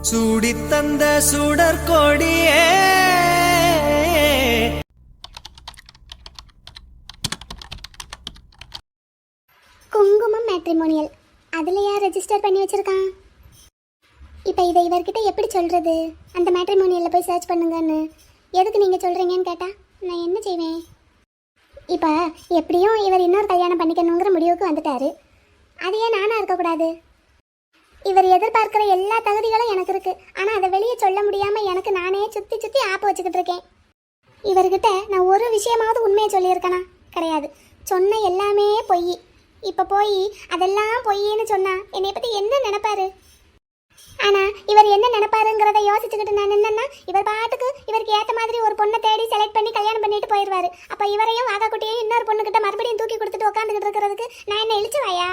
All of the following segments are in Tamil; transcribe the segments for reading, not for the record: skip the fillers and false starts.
சூடித்தந்த சுடற்கொடியே. குங்குமம் மேட்ரிமோனியல் அதில் யார் ரெஜிஸ்டர் பண்ணி வச்சிருக்கான்? இப்போ இதை இவர்கிட்ட எப்படி சொல்கிறது? அந்த மேட்ரிமோனியலில் போய் சர்ச் பண்ணுங்கன்னு எதுக்கு நீங்கள் சொல்கிறீங்கன்னு கேட்டால் நான் என்ன செய்வேன்? இப்போ எப்படியும் இவர் இன்னொரு கல்யாணம் பண்ணிக்கணுங்கிற முடிவுக்கு வந்துட்டாரு. அதையே நானாக இருக்கக்கூடாது? இவர் எதிர்பார்க்குற எல்லா தகுதிகளும் எனக்கு இருக்குது. ஆனால் அதை வெளியே சொல்ல முடியாமல் எனக்கு நானே சுற்றி சுற்றி ஆப்ப வச்சுக்கிட்டு இருக்கேன். இவர்கிட்ட நான் ஒரு விஷயமாவது உண்மையை சொல்லியிருக்கேனா? கிடையாது. சொன்ன எல்லாமே பொய். இப்போ போய் அதெல்லாம் பொய்ன்னு சொன்னா என்னை பற்றி என்ன நினைப்பாரு? ஆனால் இவர் என்ன நினைப்பாருங்கிறத யோசிச்சுக்கிட்டு நான் என்னன்னா, இவர் பாட்டுக்கு இவருக்கு ஏற்ற மாதிரி ஒரு பொண்ணை தேடி செலக்ட் பண்ணி கல்யாணம் பண்ணிட்டு போயிடுவாரு. அப்போ இவரையும் வாகாக்குட்டியையும் இன்னொரு பொண்ணுக்கிட்ட மறுபடியும் தூக்கி கொடுத்துட்டு உட்காந்துக்கிட்டு இருக்கிறதுக்கு நான் என்ன இழிச்சுவாயா?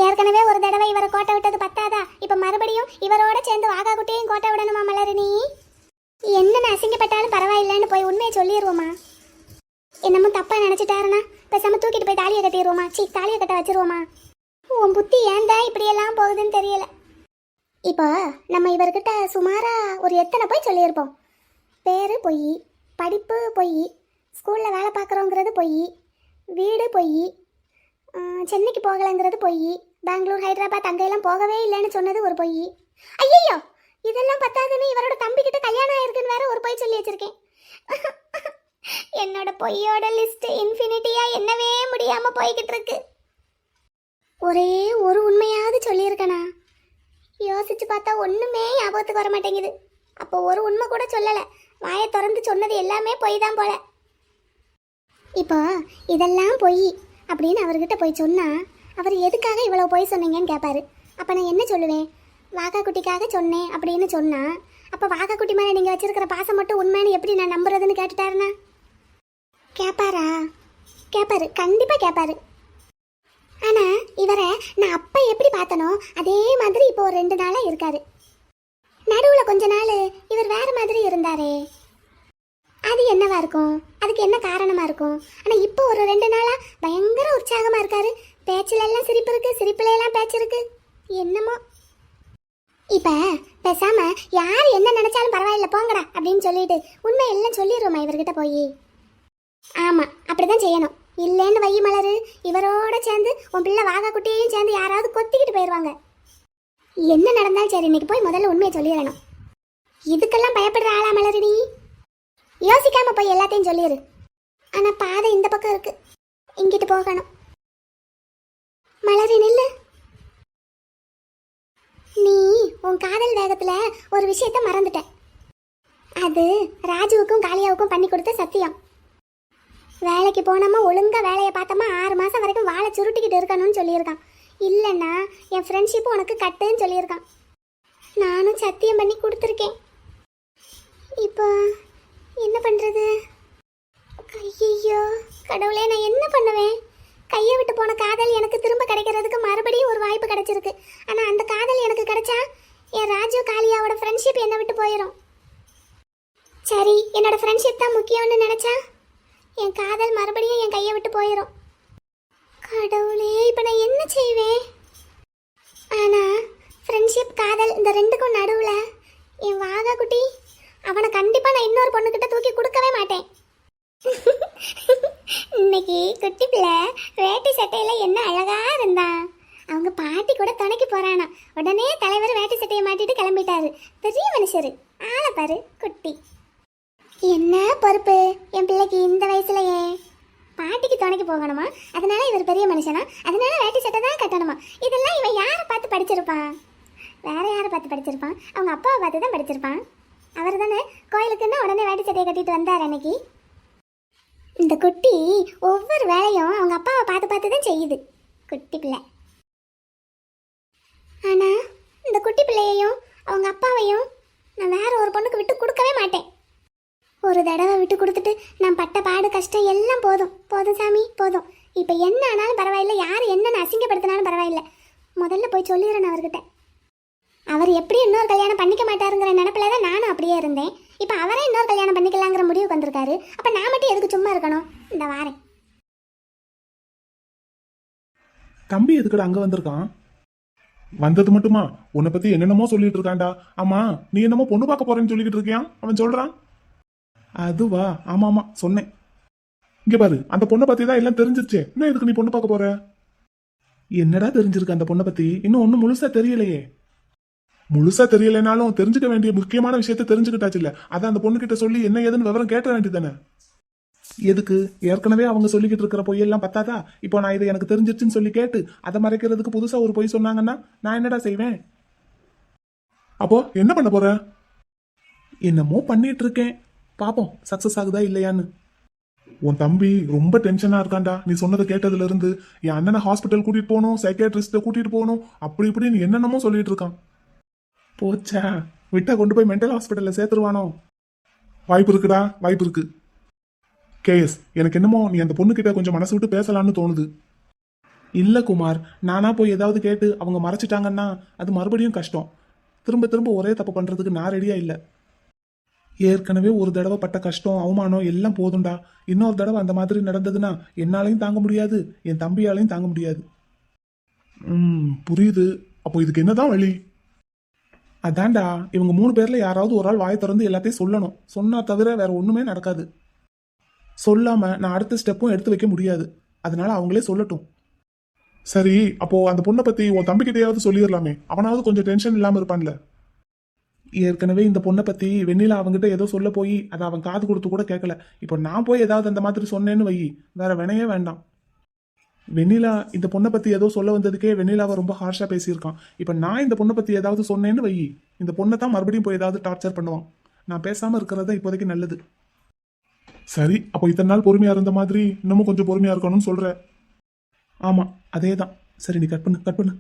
ஏற்கனவே ஒரு தடவை இவரை கோட்டை விட்டது பத்தாதா? இப்போ மறுபடியும் இவரோட சேர்ந்து வாகாக்குட்டியையும் கோட்டை விடணுமா மலரணி? என்னென்ன அசிங்கப்பட்டாலும் பரவாயில்லைன்னு போய் உண்மையை சொல்லிடுவோமா? என்னமோ தப்பாக நினச்சிட்டாருன்னா பேசாமல் தூக்கிட்டு போய் தாலியை கட்டிடுவோமா? தாலியை கட்ட வச்சிருவோமா? உன் புத்தி ஏன் தான் இப்படியெல்லாம் போகுதுன்னு தெரியல. இப்போ நம்ம இவர்கிட்ட சுமாரா ஒரு எத்தனை போய் சொல்லியிருப்போம். பேர் பொய், படிப்பு பொய், ஸ்கூலில் வேலை பார்க்குறோங்கிறது பொய், வீடு பொய், சென்னைக்கு போகலைங்கிறது பொய், பெங்களூர் ஹைதராபாத் அங்கெல்லாம் போகவே இல்லைன்னு சொன்னது ஒரு பொய். ஐயோ, இதெல்லாம் பத்தாதுன்னு இவரோட தம்பிக்கிட்ட கல்யாணம் ஆயிருக்குன்னு வேற ஒரு பொய் சொல்லி வச்சிருக்கேன். என்னோட பொய்யோட லிஸ்ட் இன்ஃபினிட்டியா என்னவே முடியாம போய்கிட்டு இருக்கு. ஒரே ஒரு உண்மையாவது சொல்லியிருக்கனா? யோசிச்சு பார்த்தா ஒண்ணுமே ஞாபகத்துக்கு வர மாட்டேங்குது. அப்போ ஒரு உண்மை கூட சொல்லலை. வாயை திறந்து சொன்னது எல்லாமே பொய் தான் போல. இப்போ இதெல்லாம் பொய் அப்படின்னு அவர்கிட்ட போய் சொன்னா அவர் எதுக்காக இவ்வளவு பொய் சொன்னீங்கன்னு கேட்பாரு. அப்போ நான் என்ன சொல்லுவேன்? வாகா குட்டிக்காக சொன்னேன் அப்படின்னு சொன்னா அப்போ வாகா குட்டி மேலே நீங்கள் வச்சிருக்கிற பாசம் மட்டும் உண்மைன்னு எப்படி நான் நம்புறதுன்னு கேட்டுட்டாருன்னா கேட்பாரா? கேட்பாரு, கண்டிப்பாக கேட்பாரு. ஆனால் இவரை நான் அப்போ எப்படி பார்த்தனோ அதே மாதிரி இப்போ ஒரு 2 நாளாக இருக்காரு. நடுவில் கொஞ்ச நாள் இவர் வேறு மாதிரி இருந்தாரே, அது என்னவா இருக்கும்? அதுக்கு என்ன காரணமாக இருக்கும்? ஆனால் இப்போ ஒரு 2 நாளாக பயங்கர உற்சாகமாக இருக்காரு. பேச்சில் எல்லாம் சிரிப்பு இருக்குது, சிரிப்புல எல்லாம் பேச்சு இருக்கு. என்னமோ இப்போ பேசாம யார் என்ன நினைச்சாலும் பரவாயில்ல போங்கடா அப்படின்னு சொல்லிட்டு உண்மை எல்லாம் சொல்லிடுவோமா இவர்கிட்ட போய்? ஆமாம், அப்படிதான் செய்யணும். இல்லைன்னு வை மலரு, இவரோட சேர்ந்து உன் பிள்ளை வாகா குட்டியையும் சேர்ந்து யாராவது கொத்திக்கிட்டு போயிடுவாங்க. என்ன நடந்தாலும் சரி, இன்னைக்கு போய் முதல்ல உண்மையை சொல்லிடணும். இதுக்கெல்லாம் பயப்படுற ஆளா மலரு நீ? யோசிக்காம போய் எல்லாத்தையும் சொல்லிடு. ஆனா பாதை இந்த பக்கம் இருக்கு, இங்கிட்டு போகணும். மலரு நில்லு. நீ உன் காதல் வேகத்துல ஒரு விஷயத்த மறந்துட்ட. அது ராஜுவுக்கும் காளியாவுக்கும் பண்ணி கொடுத்த சத்தியம். வேலைக்கு போனோமா ஒழுங்கா வேலையை பார்த்தோமா 6 மாசம் வரைக்கும் வாழை சுருட்டிக்கிட்டு இருக்கணும்னு சொல்லியிருக்கான். இல்லைன்னா என் ஃப்ரெண்ட்ஷிப் உனக்கு கட்டுன்னு சொல்லியிருக்கான். நானும் சத்தியம் பண்ணி கொடுத்துருக்கேன். இப்போ என்ன பண்றது? ஐயோ கடவுளே, நான் என்ன பண்ணுவேன்? கையை விட்டு போன காதல் எனக்கு திரும்ப கிடைக்கிறதுக்கு மறுபடியும் ஒரு வாய்ப்பு கிடைச்சிருக்கு. ஆனா அந்த காதல் எனக்கு கிடைச்சா என் ராஜு காளியாவோட ஃப்ரெண்ட்ஷிப் என்னை விட்டு போயிடும். சரி, என்னோட ஃப்ரெண்ட்ஷிப் தான் முக்கியம்னு நினைச்சா என் காதல் மறுபடியும் என் கையை விட்டு போயிடும். கடவுளே, இப்போ நான் என்ன செய்வேன்? ஆனா ஃப்ரெண்ட்ஷிப் காதல் இந்த ரெண்டுக்கும் நடுவுல என் வாகா குட்டி, அவனை கண்டிப்பா நான் இன்னொரு பொண்ணுகிட்ட தூக்கி கொடுக்கவே மாட்டேன். இன்னைக்கு குட்டி பிள்ளை வேட்டி சட்டையில என்ன அழகா இருந்தான். அவங்க பாட்டி கூட துணைக்கு போறானா. உடனே தலைவர் வேட்டி சட்டையை மாட்டிட்டு கிளம்பிட்டாரு. பெரிய மனுஷரு, ஆளை பாரு குட்டி. என்ன பொறுப்பு என் பிள்ளைக்கு இந்த வயசுலயே? பாட்டிக்கு துணைக்கு போகணுமா? அதனால இவர் பெரிய மனுஷனா? அதனால வேட்டி சட்டை தான் கட்டணுமா? இதெல்லாம் இவன் யாரை பார்த்து படிச்சிருப்பான்? வேற யாரை பார்த்து படிச்சிருப்பான்? அவங்க அப்பாவை பார்த்து தான் படிச்சிருப்பான். அவர் தானே கோயிலுக்குன்னா உடனே வேட்டி சட்டையை கட்டிட்டு வந்தார் அன்னைக்கு. இந்த குட்டி ஒவ்வொரு வேலையும் அவங்க அப்பாவை பார்த்து பார்த்து தான் செய்யுது குட்டி பிள்ளை. ஆனா இந்த குட்டி பிள்ளையையும் அவங்க அப்பாவையும் நான் வேற ஒரு பொண்ணுக்கு விட்டு கொடுக்கவே மாட்டேன். ஒரு தடவை விட்டு கொடுத்துட்டு நான் பட்ட பாடு கஷ்டம் எல்லாம் போதும் போதும் சாமி போதும். இப்போ என்ன ஆனாலும் பரவாயில்லை, யார் என்னென்ன அசிங்கப்படுத்தினாலும் பரவாயில்லை, முதல்ல போய் சொல்லிடுறேன் அவர்கிட்ட. அவர் எப்படி இன்னொரு கல்யாணம் பண்ணிக்க மாட்டாருங்கிற நினப்பில் தான் நானும் அப்படியே இருந்தேன். இப்போ அவரே இன்னொரு கல்யாணம் பண்ணிக்கலாங்கிற முடிவுக்கு வந்திருக்காரு. அப்போ நான் மட்டும் எதுக்கு சும்மா இருக்கணும்? இந்த வாரேன். தம்பி எதுக்கட அங்கே வந்திருக்கான்? வந்தது மட்டுமா உன்னை பத்தி என்னென்னமோ சொல்லிட்டு இருக்கான்டா. ஆமா, நீ என்னமோ பொண்ணு பார்க்க போறேன்னு சொல்லிக்கிட்டு இருக்கியான் அவன் சொல்றான். அதுவா? ஆமா ஆமா சொன்னேன். இங்க பாரு, அந்த பொண்ணை பத்தி தான் எல்லாம் தெரிஞ்சிருச்சே, இன்னும் எதுக்கு நீ பொண்ணு பார்க்க போற? என்னடா தெரிஞ்சிருக்கு அந்த பொண்ணை பத்தி? இன்னும் ஒன்னும் முழுசா தெரியலையே. முழுசா தெரியலைனாலும் தெரிஞ்சுக்க வேண்டிய முக்கியமான விஷயத்த தெரிஞ்சுக்கிட்டாச்சு இல்ல, அதான் அந்த பொண்ணு கிட்ட சொல்லி என்ன ஏதுன்னு விவரம் கேட்ட வேண்டியதானே. எதுக்கு? ஏற்கனவே அவங்க சொல்லிக்கிட்டு இருக்கிற பொய்யெல்லாம் பத்தாதா? இப்போ நான் இது எனக்கு தெரிஞ்சிருச்சுன்னு சொல்லி கேட்டு அதை மறைக்கிறதுக்கு புதுசா ஒரு பொய் சொன்னாங்கன்னா நான் என்னடா செய்வேன்? அப்போ என்ன பண்ண போற? என்னமோ பண்ணிட்டு இருக்கேன், பாப்போம் சக்சஸ் ஆகுதா இல்லையான்னு. உன் தம்பி ரொம்ப டென்ஷனா இருக்கான்டா நீ சொன்னதை கேட்டதுல இருந்து. என் அண்ணனை ஹாஸ்பிட்டல் கூட்டிட்டு போகணும், சைக்கியாட்ரிஸ்ட கூட்டிட்டு போகணும், அப்படி இப்படின்னு என்னென்னமோ சொல்லிட்டு இருக்கான். போச்சா, விட்டா கொண்டு போய் மென்டல் ஹாஸ்பிட்டல்ல சேர்த்துருவானோ? வாய்ப்பு இருக்குடா, வாய்ப்பு இருக்கு. கேஎஸ், எனக்கு என்னமோ நீ அந்த பொண்ணு கிட்ட கொஞ்சம் மனசு விட்டு பேசலாம்னு தோணுது. இல்ல குமார், நானா போய் ஏதாவது கேட்டு அவங்க மறைச்சிட்டாங்கன்னா அது மறுபடியும் கஷ்டம். திரும்ப திரும்ப ஒரே தப்பு பண்றதுக்கு நான் ரெடியா இல்ல. ஏற்கனவே ஒரு தடவை பட்ட கஷ்டம் அவமானம் எல்லாம் போதும்டா. இன்னொரு தடவை அந்த மாதிரி நடந்ததுன்னா என்னாலையும் தாங்க முடியாது, என் தம்பியாலையும் தாங்க முடியாது. புரியுது. அப்போ இதுக்கு என்னதான் வழி? அதான்டா, இவங்க 3 பேர்ல யாராவது ஒரு ஆள் வாய் திறந்து எல்லாத்தையும் சொல்லணும். சொன்னா தவிர வேற ஒண்ணுமே நடக்காது. சொல்லாம நான் அடுத்த ஸ்டெப்பும் எடுத்து வைக்க முடியாது. அதனால அவங்களே சொல்லட்டும். சரி, அப்போ அந்த பொண்ணை பத்தி உன் தம்பிக்கிட்டையாவது சொல்லிடலாமே, அவனாவது கொஞ்சம் டென்ஷன் இல்லாம இருப்பான்ல. ஏற்கனவே இந்த பொண்ணை பத்தி வெண்ணிலா அவங்ககிட்ட ஏதோ சொல்ல போய் அதை அவன் காது கொடுத்து கூட கேட்கல. இப்போ நான் போய் ஏதாவது அந்த மாதிரி சொன்னேன்னு வை, வேற வினையே வேண்டாம். வெண்ணிலா இந்த பொண்ணை பத்தி ஏதோ சொல்ல வந்ததுக்கே வெண்ணிலாவை ரொம்ப ஹார்ஷா பேசியிருக்கான். இப்போ நான் இந்த பொண்ணை பத்தி ஏதாவது சொன்னேன்னு வை, இந்த பொண்ணை தான் மறுபடியும் போய் ஏதாவது டார்ச்சர் பண்ணுவான். நான் பேசாம இருக்கிறது இப்போதைக்கு நல்லது. சரி, அப்போ இத்தனை நாள் பொறுமையா இருந்த மாதிரி இன்னமும் கொஞ்சம் பொறுமையா இருக்கணும்னு சொல்ற. ஆமா, அதே தான். சரி, நீ கட் பண்ணு, கட் பண்ணு.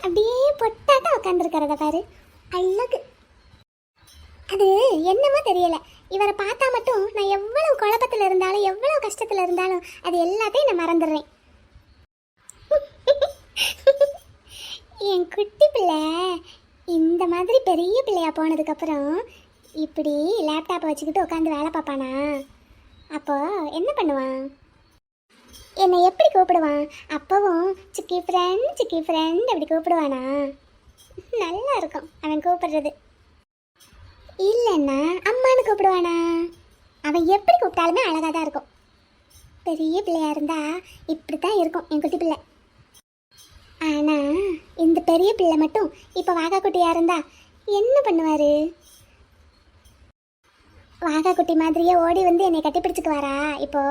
அப்படியே பொட்டாட்டம் உட்காந்துருக்கிறத பாரு, அழகு. அது என்னமோ தெரியல, இவரை பார்த்தா மட்டும் நான் எவ்வளவு குழப்பத்தில் இருந்தாலும் எவ்வளவு கஷ்டத்தில் இருந்தாலும் அது எல்லாத்தையும் நான் மறந்துடுறேன். என் குட்டி பிள்ளை இந்த மாதிரி பெரிய பிள்ளையா போனதுக்கப்புறம் இப்படி லேப்டாப்பை வச்சுக்கிட்டு உட்காந்து வேலை பார்ப்பானா? அப்போ என்ன பண்ணுவான்? என்னை எப்படி கூப்பிடுவான்? அப்பவும் சிக்கி ஃப்ரெண்ட் அப்படி கூப்பிடுவானா? நல்லா இருக்கும் அவன் கூப்பிடுறது. இல்லைன்னா அம்மானு கூப்பிடுவானா? அவன் எப்படி கூப்பிட்டாலுமே அழகாக தான் இருக்கும். பெரிய பிள்ளையா இருந்தா இப்படி தான் இருக்கும் என் குட்டி பிள்ளை. ஆனா இந்த பெரிய பிள்ளை மட்டும் இப்போ வாகா குட்டியா இருந்தா என்ன பண்ணுவாரு? வாகா குட்டி மாதிரியே ஓடி வந்து என்னை கட்டி பிடிச்சுக்குவாரா? இப்போ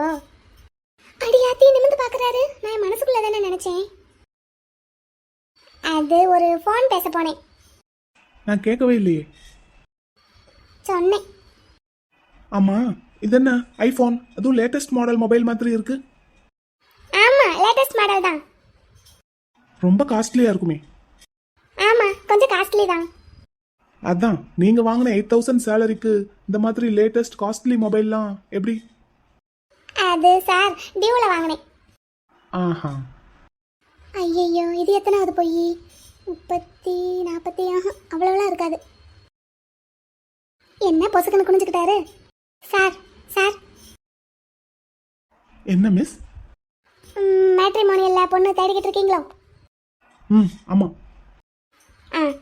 அடியாத்தி நிமிந்து பாக்குறாரு. நான் என் மனசுக்குள்ள தானே நினைச்சேன். அது ஒரு ஃபோன் பேச போனேன். நான் கேட்கவே இல்லையே. சொன்னேன். ஆமா, இது என்ன ஐபோன்? அதுவும் லேட்டஸ்ட் மாடல் மொபைல் மாதிரி இருக்கு. ஆமா, லேட்டஸ்ட் மாடல் தான். ரொம்ப காஸ்ட்லியா இருக்குமே. ஆமா, கொஞ்சம் காஸ்ட்லி தான். அதான், நீங்க வாங்கின 8000 சேலரிக்கு இந்த மாதிரி லேட்டஸ்ட் காஸ்ட்லி மொபைல்லாம் எப்படி? அது சார் டியூல வாங்கினேன். ஆஹா. ஐயோ, இது எத்தனாவது போய்? 30 40 அவ்வளோலாம் இருக்காது. என்ன பொசுக்குன்னு குனிஞ்சுக்கிட்டாரு? சார் சார் என்ன மிஸ்? மேட்ரிமோனியல்ல பொண்ணு தேடிக்கிட்டு இருக்கீங்களோ? ஆமா.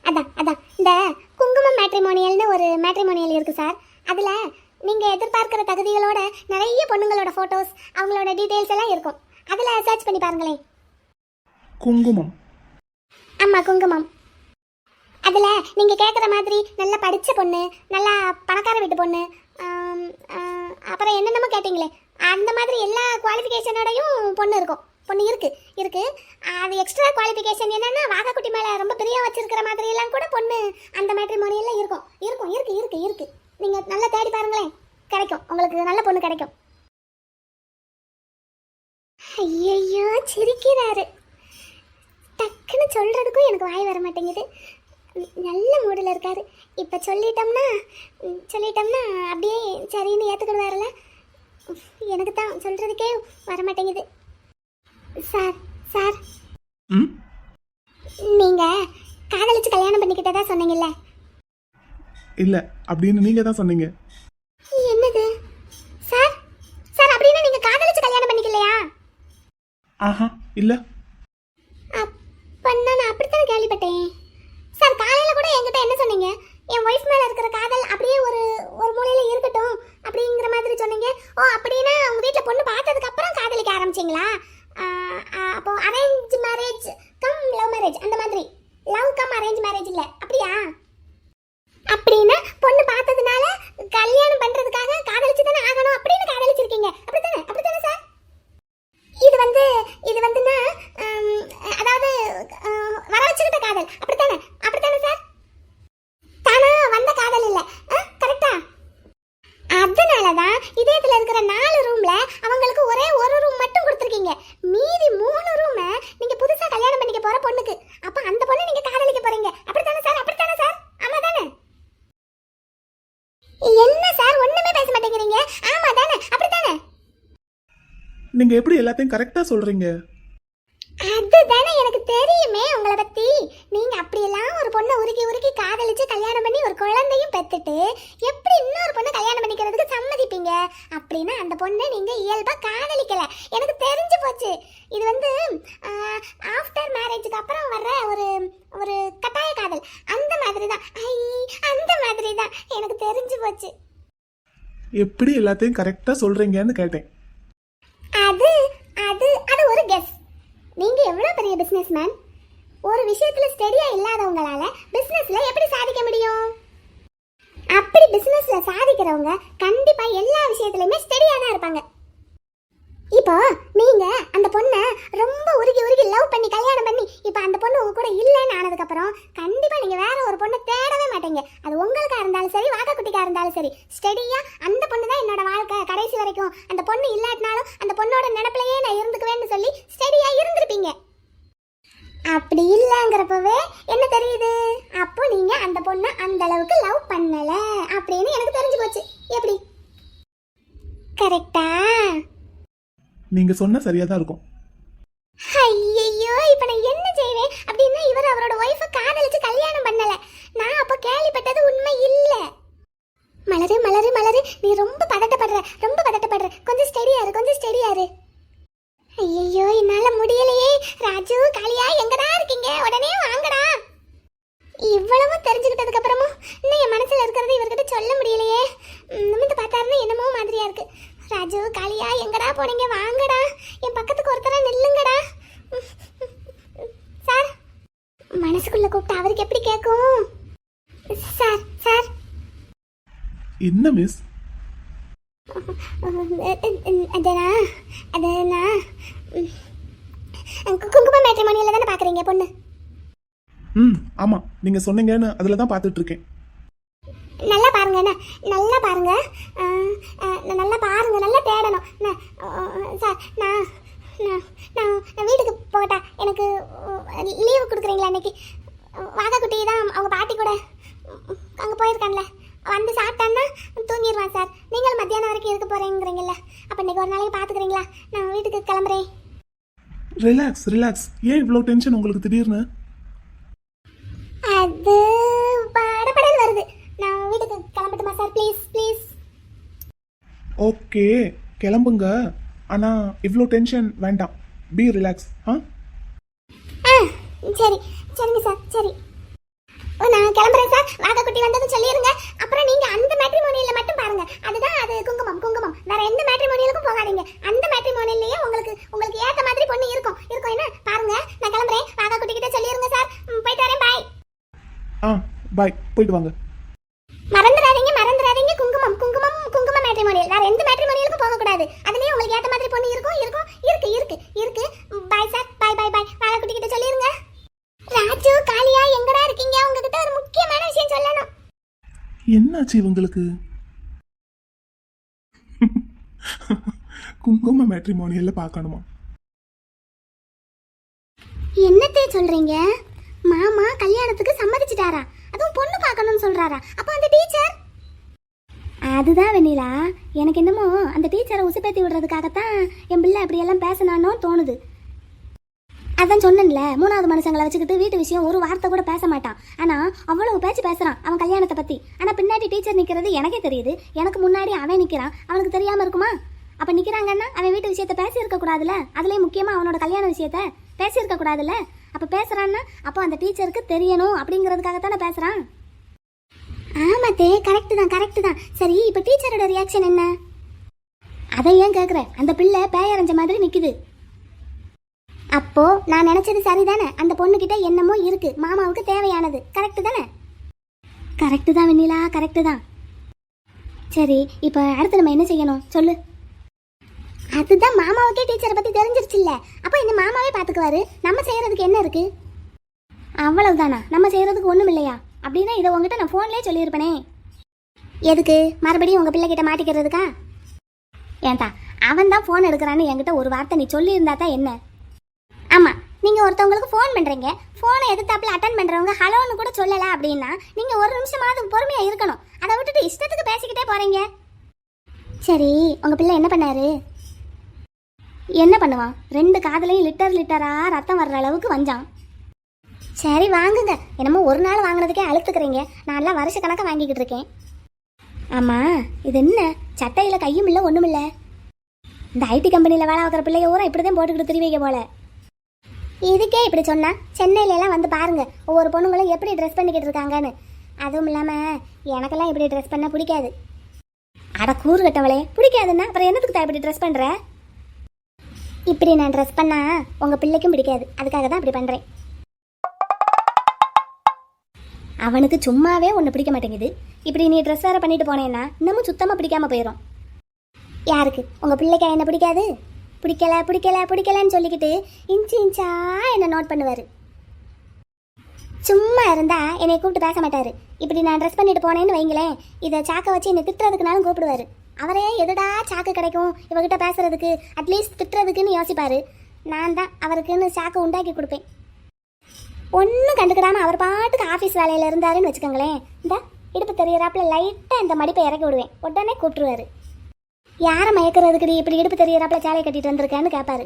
அதான் அதான், இந்த குங்குமம் மேட்ரிமோனியல்னு ஒரு மேட்ரிமோனியல் இருக்கு சார். அதுல நீங்க எதிர்பார்க்கிற தகுதிகளோட நிறைய பொண்ணுங்களோட போட்டோஸ், அவங்களோட டீடைல்ஸ் எல்லாம் இருக்கும். அதுல சர்ச் பண்ணி பாருங்களேன். குங்குமம்? ஆமா, குங்குமம். அதுல நீங்க கேட்குற மாதிரி நல்லா படிச்ச பொண்ணு, நல்லா பணக்கார வீட்டு பொண்ணு, அப்புறம் என்னென்னமோ கேட்டீங்களே, அந்த மாதிரி எல்லா குவாலிஃபிகேஷனோடையும் பொண்ணு இருக்கும். பொண்ணு இருக்கு. அது எக்ஸ்ட்ரா குவாலிஃபிகேஷன் என்னன்னா வாகாக்குட்டி மேலே ரொம்ப பிரியம் வச்சிருக்கிற மாதிரி எல்லாம் கூட பொண்ணு அந்த மேட்ரிமோனியல்ல இருக்கு. நீங்க நல்லா தேடி பாருங்களேன், கிடைக்கும். உங்களுக்கு நல்ல பொண்ணு கிடைக்கும். ஐயோ, சிரிக்கிறாரு. டக்குன்னு சொல்றதுக்கும் எனக்கு வாய் வர மாட்டேங்குது. நல்ல மூடில் இருக்காரு. இப்போ சொல்லிட்டோம்னா அப்படியே சரின்னு ஏற்றுக்கிடுவாருல. எனக்கு தான் சொல்றதுக்கே வர மாட்டேங்குது. சார் நீங்க காதலிச்சு கல்யாணம் பண்ணிக்கிட்டதா சொன்னீங்கல்ல? இல்ல, அப்படின்னு நீங்க தான் சொன்னீங்க. என்னது சார்? அப்படின்னா நீங்க காதலிச்சு கல்யாணம் பண்ணிக்கலையா? ஆஹா இல்ல. அப்பன்னா நான் அப்படித்தானே கேள்விப்பட்டேன். சார் காலையில கூட என்கிட்ட என்ன சொன்னீங்க? என் ஒய்ஃப் மேல இருக்கிற காதல் அப்படியே ஒரு ஒரு மூலையில இருக்கட்டும் அப்படிங்கிற மாதிரி சொன்னீங்க. ஓ அப்படின்னா உங்க வீட்ல பொண்ணு பார்த்ததுக்கு அப்புறம் காதலிக்க ஆரம்பிச்சீங்களா? அப்போ arrange marriage come love marriage அந்த மாதிரி. லவ் கம் அரேஞ்ச் மேரேஜ் இல்ல அப்படியா? அப்படின்னா பொண்ணு பார்த்ததுனால கல்யாணம் பண்றதுக்காக காதலிச்சு தானே ஆகணும் அப்படின்னு காதலிச்சிருக்கீங்க அப்படித்தானே? அப்படித்தானே சார்? இது வந்துன்னா அதாவது வர வச்சுக்கிட்ட காதல் அப்படித்தானே? அப்படித்தானே சார்? தானா வந்த காதல் இல்ல, கரெக்டா? அதனாலதான் இதயத்துல இருக்கிற 4 ரூம்ல அவங்களுக்கு ஒரே ஒரு ரூம் மட்டும் கொடுத்துருக்கீங்க. மீதி 3 ரூம் நீங்க புதுசா கல்யாணம் பண்ணிக்க போற பொண்ணுக்கு. அப்ப அந்த பொண்ணு நீங்க காதலிக்க போறீங்க அப்படித்தானே சார்? அப்படித்தானே சார்? ஆமா தானே? என்ன சார் ஒண்ணுமே பேச மாட்டேங்கிறீங்க? ஆமா தானே? அப்படித்தானே? நீங்க எப்படி எல்லாத்தையும் கரெக்டா சொல்றீங்க? அதுதானே எனக்கு தெரியுமே உங்களை பத்தி. நீங்க அப்படியெல்லாம் ஒரு பொண்ணை உருக்கி உருக்கி காதலிச்சு கல்யாணம் பண்ணி ஒரு குழந்தையும் பெத்துட்டு எப்படி இன்னொரு பொண்ணை கல்யாணம் பண்ணிக்கிறதுக்கு சம்மதிப்பீங்க? அப்படின்னா அந்த பொண்ணை நீங்க இயல்பா காதலிக்கல, எனக்கு தெரிஞ்சு போச்சு. இது ஆஃப்டர் மேரேஜுக்கு அப்புறம் வர்ற ஒரு ஒரு கட்டாய காதல் அந்த மாதிரி தான். அந்த மாதிரி தான் எனக்கு தெரிஞ்சு போச்சு. எப்படி எல்லாத்தையும் கரெக்டா சொல்றீங்கன்னு கேட்டேன். அது அது அது ஒரு கெஸ். நீங்க எவ்வளவு பெரிய பிசினஸ் மேன், ஒரு விஷயத்துல ஸ்டெடியா இல்லாதவங்களால பிசினஸ்ல எப்படி சாதிக்க முடியும்? அப்படி பிசினஸ்ல சாதிக்கிறவங்க கண்டிப்பா எல்லா விஷயத்திலயுமே ஸ்டெடியா தான் இருப்பாங்க. இப்போ நீங்க அந்த பொண்ணை ரொம்ப உருகி உருகி லவ் பண்ணி கல்யாணம் பண்ணி இப்போ அந்த பொண்ணு உங்க கூட இல்லைன்னு ஆனதுக்கு அப்புறம் கண்டிப்பா நீங்க வேற ஒரு பொண்ணை தேடவே மாட்டீங்க. அது உங்களுக்கா இருந்தாலும் சரி, வாக்கா குட்டிக்கா இருந்தாலும் சரி, ஸ்டெடியா அந்த பொண்ணு தான் என்னோட வாழ்க்கை கடைசி வரைக்கும், அந்த பொண்ணு இல்லாட்டினாலும் அந்த பொண்ணோட நினைப்பிலேயே நான் இருந்துக்குவேன்னு சொல்லி ஸ்டெடியா இருந்திருப்பீங்க. அப்படி இல்லைங்கிறப்பவே என்ன தெரியுது? அப்போ நீங்க அந்த பொண்ணை அந்த அளவுக்கு லவ் பண்ணல அப்படின்னு எனக்கு தெரிஞ்சு போச்சு. எப்படி? கரெக்டா? நீங்க சொன்ன சரியா தான் இருக்கும். ஐயோ இப்ப நான் என்ன செய்வேன்? அப்படின்னா இவர் அவரோட ஒய்ஃபை காதலிச்சு கல்யாணம் பண்ணல. நான் அப்ப கேள்விப்பட்டது உண்மை இல்ல. மலரு மலரு மலரு, நீ ரொம்ப பதட்டப்படுற. கொஞ்சம் ஸ்டெடியா இரு, கொஞ்சம் ஸ்டெடியா இரு. ஐயோ என்னால முடியலையே. ராஜு காளியா எங்கடா இருக்கீங்க? உடனே வாங்கடா. இவ்வளவு தெரிஞ்சுக்கிட்டதுக்கு அப்புறமும் இன்னும் என் மனசுல இருக்கிறது இவர்கிட்ட சொல்ல முடியலையே. நிமிந்து பார்த்தாருன்னு என்னமோ மாதிரியா இருக்கு. ராஜு காளியா எங்கடா போனீங்க? வாங்கடா, என் பக்கத்துக்கு ஒருத்தரா நில்லுங்கடா. சார் மனசுக்குள்ள கூப்பிட்டு அவருக்கு எப்படி கேட்கும்? Sir sir. என்ன மிஸ்? அதனா குங்கும மேட்ரிமோனியல்ல தானே பாக்குறீங்க பொண்ணு? ஆமா, நீங்க சொன்னீங்கன்னு அதுல தான் பார்த்துட்டு இருக்கேன். நல்லா பாருங்க, நல்லா பாருங்க, நல்லா பாருங்க, நல்லா தேடணும். சார் நான் நான் நான் வீட்டுக்கு போகட்டா? எனக்கு லீவு கொடுக்குறீங்களா? இன்னைக்கு வாகா குட்டி தான் அவங்க பாட்டி கூட அங்கே போயிருக்கான்ல, வந்து சாப்பிட்டான்னா தூங்கிடுவான் சார். நீங்களும் மத்தியானம் வரைக்கும் இருக்க போறீங்கிறீங்கல்ல, அப்போ இன்னைக்கு ஒரு நாளைக்கு பார்த்துக்கிறீங்களா? நான் வீட்டுக்கு கிளம்புறேன். ரிலாக்ஸ். ஏன் இவ்வளோ டென்ஷன் உங்களுக்கு திடீர்னு? அது படபடன்னு வருது. நான் வீட்டுக்கு கிளம்பட்டுமா சார்? ப்ளீஸ். ஓகே கிளம்புங்க, ஆனா இவ்வளோ டென்ஷன் வேண்டாம். B relax. சரிங்க சார், சரி. நான் கிளம்புறேன் சார். வாகா குட்டி வந்ததும் சொல்லிடுங்க. அப்புறம் நீங்க அந்த மேட்ரிமோனியல்ல மட்டும் பாருங்க. அதுதான் அது குங்குமம். வேற எந்த மேட்ரிமோனியலுக்கும் போகாதீங்க. அந்த மேட்ரிமோனியல்லையே உங்களுக்கு ஏத்த மாதிரி பொண்ணு இருக்கும் என்ன பாருங்க. நான் கிளம்புறேன். வாகா குட்டி கிட்ட சொல்லிடுங்க சார். போயிட்டு வரேன். பாய். பாய், போயிட்டு வாங்க. மறந்துடாதீங்க குங்குமம் மேட்ரிமோனியல். வேற எந்த மேட்ரிமோனியலுக்கும் போக கூடாது. அதுலயே உங்களுக்கு ஏத்த மாதிரி பொண்ணு இருக்கு. Bye sir. பாய். வாகா குட்டி கிட்ட சொல்லிடுங்க. ராஜு காளியா எங்கடா இருக்கீங்க? உங்ககிட்ட ஒரு முக்கியமான விஷயம் சொல்லணும். என்னாச்சு இவங்களுக்கு? குங்கும மேட்ரிமோனியல்ல பார்க்கணுமா? என்னத்தே சொல்றீங்க? மாமா கல்யாணத்துக்கு சம்மதிச்சிட்டாரா? அதுவும் பொண்ணு பார்க்கணும்னு சொல்றாரா? அப்ப அந்த டீச்சர்? அதுதான் வெண்ணிலா, எனக்கு என்னமோ அந்த டீச்சரை உசுப்பேத்தி விடுறதுக்காகத்தான் என் பிள்ளை அப்படி எல்லாம் பேசினானோ தோணுது. அதான் சொன்னேன்ல, 3வது மனுஷங்களை வச்சுக்கிட்டு வீட்டு விஷயம் ஒரு வார்த்தை கூட பேச மாட்டான். ஆனா அவ்வளவு பேச்சு பேசுறான் அவன் கல்யாணத்தை பத்தி. ஆனா பின்னாடி டீச்சர் நிக்கிறது எனக்கே தெரியுது. எனக்கு முன்னாடி அவன் நிக்கிறான். அவனுக்கு தெரியாம இருக்குமா? அப்போ நிற்கிறாங்கன்னா அவன் வீட்டு விஷயத்த பேசியிருக்க கூடாதுல்ல, அதுலேயும் முக்கியமாக அவனோட கல்யாண விஷயத்த பேசியிருக்க கூடாதுல்ல. அப்போ பேசுகிறான்னா அப்போ அந்த டீச்சருக்கு தெரியணும் அப்படிங்கிறதுக்காகத்தானே பேசுகிறான். ஆமாத்தே, கரெக்டு தான். சரி, இப்போ டீச்சரோட ரியாக்ஷன் என்ன? அதை ஏன் கேட்குற? அந்த பிள்ளை பேயரைஞ்ச மாதிரி நிற்குது. அப்போ நான் நினைச்சது சரிதானே, அந்த பொண்ணுகிட்ட என்னமோ இருக்கு, மாமாவுக்கு தேவையானது. கரெக்டு தானே? கரெக்டு தான் வெண்ணிலா, கரெக்டு தான். சரி, இப்போ அடுத்து நம்ம என்ன செய்யணும் சொல்லு. அதுதான் மாமாவுக்கே டீச்சரை பற்றி தெரிஞ்சிருச்சுல்ல, அப்போ இந்த மாமாவே பார்த்துக்குவாரு. நம்ம செய்யறதுக்கு என்ன இருக்கு? அவ்வளவுதானா? நம்ம செய்யறதுக்கு ஒன்றும் இல்லையா? அப்படின்னா இதை உங்ககிட்ட நான் ஃபோன்லேயே சொல்லியிருப்பேனே. எதுக்கு மறுபடியும் உங்கள் பிள்ளைகிட்ட மாட்டிக்கிறதுக்கா? ஏன்டா, அவன் தான் ஃபோன் எடுக்கிறான்னு என்கிட்ட ஒரு வார்த்தை நீ சொல்லியிருந்தா தான் என்ன? ஆமாம், நீங்கள் ஒருத்தவங்களுக்கு ஃபோன் பண்ணுறீங்க, ஃபோனை எதிர்த்தாப்பில் அட்டன் பண்ணுறவங்க ஹலோன்னு கூட சொல்லலை அப்படின்னா நீங்கள் ஒரு நிமிஷமாவது பொறுமையாக இருக்கணும். அதை விட்டுட்டு இஷ்டத்துக்கு பேசிக்கிட்டே போகிறீங்க. சரி, உங்கள் பிள்ளை என்ன பண்ணாரு? என்ன பண்ணுவான்? 2 காதலையும் லிட்டராக ரத்தம் வர்ற அளவுக்கு வந்தான். சரி வாங்குங்க, என்னமோ ஒரு நாள் வாங்கினதுக்கே அழுத்துக்கிறீங்க. நான்லாம் வருஷ கணக்காக வாங்கிக்கிட்டு இருக்கேன். ஆமாம், இது என்ன சட்டையில் கையும் இல்லை ஒன்றும் இல்லை? இந்த ஐடி கம்பெனியில் வேலை வைக்கிற பிள்ளைய ஊரா இப்படி தான் போட்டுக்கிட்டு திரிவிக்க போல. இதுக்கே இப்படி சொன்னா சென்னையிலலாம் வந்து பாருங்க, ஒவ்வொரு பொண்ணுங்களும் எப்படி ட்ரெஸ் பண்ணிக்கிட்டு இருக்காங்கன்னு. அதுவும் இல்லாமல் எனக்கெல்லாம் இப்படி ட்ரெஸ் பண்ண பிடிக்காது. அட கூறு கட்டவளே, பிடிக்காதுன்னா அப்புறம் என்னத்துக்கு தான் இப்படி ட்ரெஸ் பண்ணுற? இப்படி நான் ட்ரெஸ் பண்ணா உங்கள் பிள்ளைக்கும் பிடிக்காது, அதுக்காக தான் இப்படி பண்ணுறேன். அவனுக்கு சும்மாவே ஒன்று பிடிக்க மாட்டேங்குது, இப்படி நீ ட்ரெஸ் வேறு பண்ணிட்டு போனேன்னா இன்னமும் சுத்தமாக பிடிக்காம போயிடும். யாருக்கு? உங்கள் பிள்ளைக்கா என்ன பிடிக்காது? பிடிக்கலன்னு சொல்லிக்கிட்டு இன்ச்சா என்னை நோட் பண்ணுவார். சும்மா இருந்தா என்னை கூப்பிட்டு பேச மாட்டார். இப்படி நான் ட்ரெஸ் பண்ணிட்டு போனேன்னு வைங்களேன், இதை சாக்கை வச்சு என்னை திட்டுறதுக்குனாலும் கூப்பிடுவார். அவரே எதுடா சாக்கு கிடைக்கும் இவகிட்ட பேசுறதுக்கு, அட்லீஸ்ட் திட்டுறதுக்குன்னு யோசிப்பார். நான் தான் அவருக்குன்னு சாக்கை உண்டாக்கி கொடுப்பேன். ஒன்றும் கண்டுக்கிடாமல் அவர் பாட்டுக்கு ஆஃபீஸ் வேலையில் இருந்தாருன்னு வச்சுக்கோங்களேன், இந்த இடுப்பு தெரியறாப்புல லைட்டாக இந்த மடிப்பை இறக்கி விடுவேன், உடனே கூப்பிட்டுருவாரு. யாரை மயக்கிறதுக்குடி இப்படி இடுப்பு தெரியறாப்புல சேலையை கட்டிட்டு வந்திருக்கேன்னு கேட்பாரு.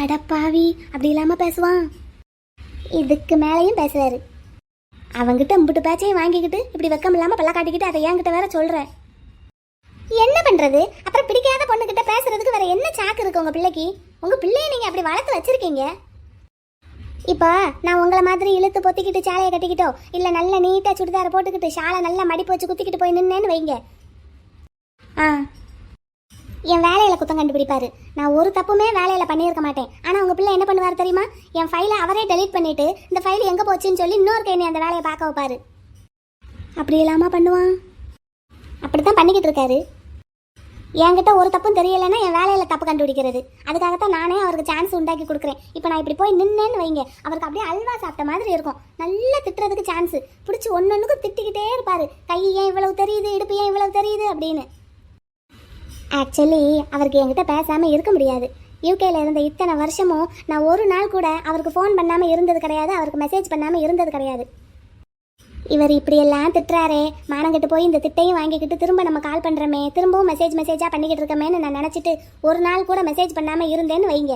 அடப்பாவி, அப்படி இல்லாமல் பேசுவான். இதுக்கு மேலேயும் பேசுவார். அவங்கிட்ட முட்டு பேச்சையும் வாங்கிக்கிட்டு இப்படி வெக்கம் இல்லாமல் பல்ல காட்டிக்கிட்டு அதை என்கிட்ட வேற சொல்கிறேன். என்ன பண்ணுறது? அப்புறம் பிடிக்காத பொண்ணுக்கிட்ட பேசுறதுக்கு வேற என்ன சாக்கு இருக்கு உங்கள் பிள்ளைக்கு? உங்கள் பிள்ளைய நீங்கள் அப்படி வளர்த்து வச்சிருக்கீங்க. இப்போ நான் உங்களை மாதிரி இழுத்து பொத்திக்கிட்டு சேலையை கட்டிக்கிட்டோ இல்லை நல்ல நீட்டாக சுடிதாரை போட்டுக்கிட்டு ஷாலை நல்லா மடிப்பு வச்சு குத்திக்கிட்டு போய் நின்னேன்னு வைங்க, என் வேலையில் குத்தம் கண்டுபிடிப்பாரு. நான் ஒரு தப்புமே வேலையில் பண்ணியிருக்க மாட்டேன். ஆனால் உங்கள் பிள்ளை என்ன பண்ணுவார் தெரியுமா? என் ஃபைலை அவரே டெலீட் பண்ணிவிட்டு இந்த ஃபைல் எங்கே போச்சுன்னு சொல்லி இன்னொரு கைனி அந்த வேலையை பார்க்க வைப்பார். அப்படி இல்லாமல் பண்ணுவான். அப்படி தான் பண்ணிக்கிட்டு இருக்காரு. என்கிட்ட ஒரு தப்பும் தெரியலைன்னா என் வேலையில் தப்பு கண்டுபிடிக்கிறது. அதுக்காகத்தான் நானே அவருக்கு சான்ஸ் உண்டாக்கி கொடுக்குறேன். இப்போ நான் இப்படி போய் நின்னேன்னு வைங்க, அவருக்கு அப்படியே அல்வா சாப்பிட்ட மாதிரி இருக்கும். நல்லா திட்டுறதுக்கு சான்ஸு பிடிச்சி ஒன்னொன்றுக்கும் திட்டிக்கிட்டே இருப்பார். கை ஏன் இவ்வளவு தெரியுது, இடுப்பு ஏன் இவ்வளவு தெரியுது அப்படின்னு. ஆக்சுவலி அவருக்கு என்கிட்ட பேசாமல் இருக்க முடியாது. யூகேல இருந்த இத்தனை வருஷமும் நான் ஒரு நாள் கூட அவருக்கு ஃபோன் பண்ணாமல் இருந்தது கிடையாது, அவருக்கு மெசேஜ் பண்ணாமல் இருந்தது கிடையாது. இவர் இப்படியெல்லாம் திட்டுறாரே, மானங்கிட்டு போய் இந்த திட்டையும் வாங்கிக்கிட்டு திரும்ப நம்ம கால் பண்ணுறோமே, திரும்பவும் மெசேஜாக பண்ணிக்கிட்டு இருக்கமேன்னு நான் நினச்சிட்டு ஒரு நாள் கூட மெசேஜ் பண்ணாமல் இருந்தேன்னு வைங்க,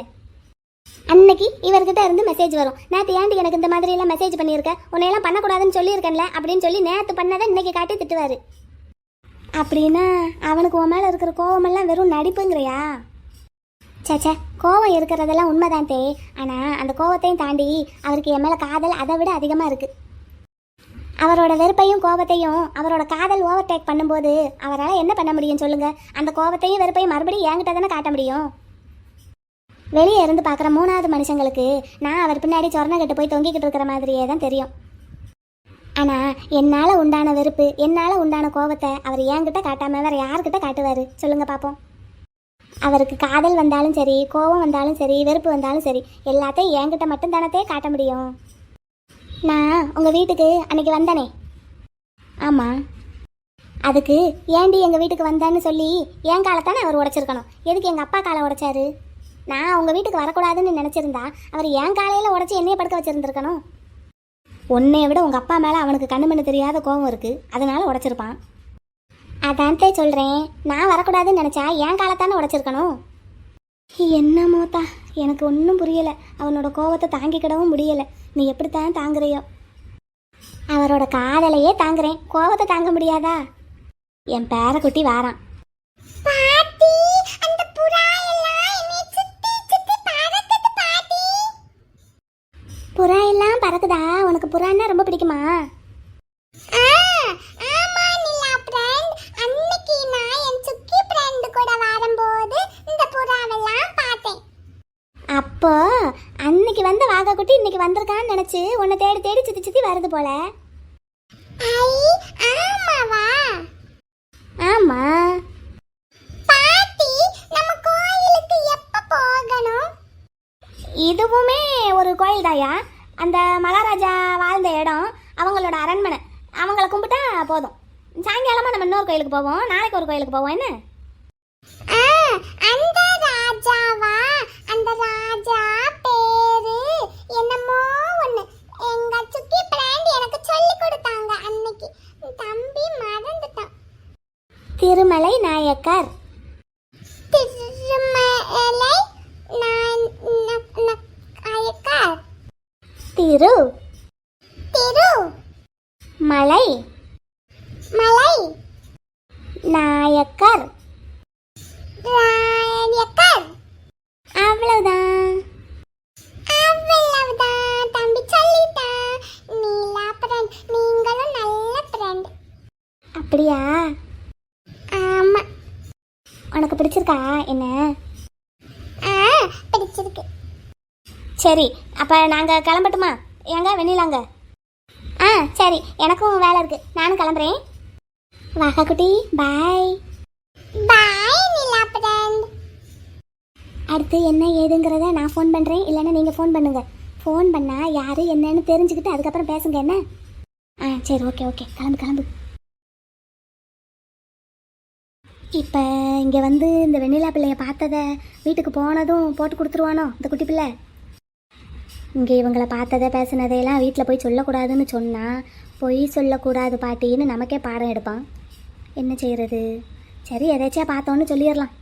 அன்னைக்கு இவர்கிட்ட இருந்து மெசேஜ் வரும். நேற்று ஏன்டி எனக்கு இந்த மாதிரியெல்லாம் மெசேஜ் பண்ணியிருக்கேன், உன்னையெல்லாம் பண்ணக்கூடாதுன்னு சொல்லியிருக்கேன்ல அப்படின்னு சொல்லி நேற்று பண்ணதை இன்னைக்கு காட்டி திட்டுவார். அப்படின்னா அவனுக்கு உன் மேலே இருக்கிற கோவமெல்லாம் வெறும் நடிப்புங்கிறியா? சேச்சே, கோவம் இருக்கிறதெல்லாம் உண்மைதான் தே. ஆனால் அந்த கோவத்தையும் தாண்டி அவருக்கு என் மேலே காதல் அதை விட அதிகமாக இருக்குது. அவரோட வெறுப்பையும் கோவத்தையும் அவரோட காதல் ஓவர்டேக் பண்ணும்போது அவரால் என்ன பண்ண முடியும் சொல்லுங்கள்? அந்த கோவத்தையும் வெறுப்பையும் மறுபடியும் என்கிட்ட தானே காட்ட முடியும். வெளியே இருந்து பார்க்குற 3வது மனுஷங்களுக்கு நான் அவர் பின்னாடி சொர்ணக்கட்டு போய் தொங்கிக்கிட்டு இருக்கிற மாதிரியே தான் தெரியும். ஆனால் என்னால் உண்டான வெறுப்பு, என்னால் உண்டான கோவத்தை அவர் என்கிட்ட காட்டாமல் வேறு யார்கிட்ட காட்டுவார் சொல்லுங்கள் பார்ப்போம்? அவருக்கு காதல் வந்தாலும் சரி, கோபம் வந்தாலும் சரி, வெறுப்பு வந்தாலும் சரி, எல்லாத்தையும் என்கிட்ட மட்டும் தானத்தே காட்ட முடியும். நான் உங்கள் வீட்டுக்கு அன்னைக்கு வந்தனே, ஆமாம், அதுக்கு ஏண்டி எங்கள் வீட்டுக்கு வந்தேன்னு சொல்லி என் காலத்தானே அவர் உடைச்சிருக்கணும். எதுக்கு எங்கள் அப்பா காலை உடைச்சாரு? நான் உங்கள் வீட்டுக்கு வரக்கூடாதுன்னு நினச்சிருந்தா அவர் என் காலையில் உடைச்சி என்னையே படுக்க வச்சுருந்துருக்கணும். உன்னைய விட உங்கள் அப்பா மேலே அவனுக்கு கண்ணு மண்ணு தெரியாத கோபம் இருக்குது, அதனால உடைச்சிருப்பான். அதான்தே சொல்கிறேன், நான் வரக்கூடாதுன்னு நினச்சா என் காலத்தானே உடைச்சிருக்கணும். என்னமோத்தா, எனக்கு ஒன்றும் புரியலை. அவனோட கோபத்தை தாங்கிக்கிடவும் முடியலை. நீ எப்படித்தான் தாங்குறியோ? அவரோட காதலையே தாங்குறேன், கோபத்தை தாங்க முடியாதா? என் பேரக்குட்டி வாரான். பாட்டி, உனக்கு புறான்னா ரொம்ப பிடிக்குமா? ஆமா நிலா ஃப்ரெண்ட், அன்னைக்கு நான் என் சுக்கி ஃப்ரெண்ட் கூட வரும்போது இந்த புறாவெல்லாம் பார்த்தேன். அப்போ அன்னைக்கு வந்த வாகாக்குட்டி இன்னைக்கு வந்திருக்கான்னு நினைச்சு உன்னை தேடி தேடி சுத்தி சுத்தி வருது போல. ஆமாவா? ஆமா. பாட்டி, நம்ம கோயிலுக்கு எப்ப போகணும்? இதுவுமே ஒரு கோயில் தாயா. அந்த மகாராஜா வாழ்ந்த இடம், அவங்களோட அரண்மனை. அவங்கள கும்பிட்டா போதும். சாயங்காலமா நம்ம இன்னொரு கோயிலுக்கு போவோம். நாளைக்கு ஒரு கோயிலுக்கு போவோம். என்ன? அந்த ராஜாவா? அந்த ராஜா பேரு என்னமோ ஒண்ணு. எங்க சுக்கி பிராண்ட் எனக்கு சொல்லி கொடுத்தாங்க அன்னைக்கு. தம்பி மறந்துட்டான். திருமலை நாயக்கர். திருமலை நாயக்கர். திரு திரு மலை மலை நாயக்கர் நாயக்கர். அவ்வளவுதான் அவ்வளவுதான் தம்பி சொல்லிட்டேன். நீலா ஃப்ரெண்ட், நீங்களும் நல்ல ஃப்ரெண்ட். அப்படியா? ஆமா. உனக்கு பிடிச்சிருக்கா என்ன? பிடிச்சிருக்கு. சரி, அப்ப நாங்க கிளம்பட்டுமா? எங்க வெண்ணிலாங்க? சரி, எனக்கும் வேலை இருக்கு, நானும் கிளம்புறேன். வாகா குட்டி, பாய். பாய் நிலா ஃப்ரெண்ட். அடுத்து என்ன ஏதுங்கிறத நான் ஃபோன் பண்ணுறேன், இல்லைன்னா நீங்கள் ஃபோன் பண்ணுங்க. ஃபோன் பண்ணால் யார் என்னன்னு தெரிஞ்சுக்கிட்டு அதுக்கப்புறம் பேசுங்க. என்ன? சரி, ஓகே ஓகே, கிளம்பு கிளம்பு. இப்போ இங்கே வந்து இந்த வெண்ணிலா பிள்ளைய பார்த்ததை வீட்டுக்கு போனதும் போட்டு கொடுத்துருவானோ இந்த குட்டி பிள்ளை? இங்கே இவங்களை பார்த்ததை பேசுனதையெல்லாம் வீட்டில் போய் சொல்லக்கூடாதுன்னு சொன்னால், பொய் சொல்லக்கூடாது பாட்டின்னு நமக்கே பாடம் எடுப்பான். என்ன செய்கிறது? சரி, எதாச்சியா பார்த்தோன்னு சொல்லிடலாம்.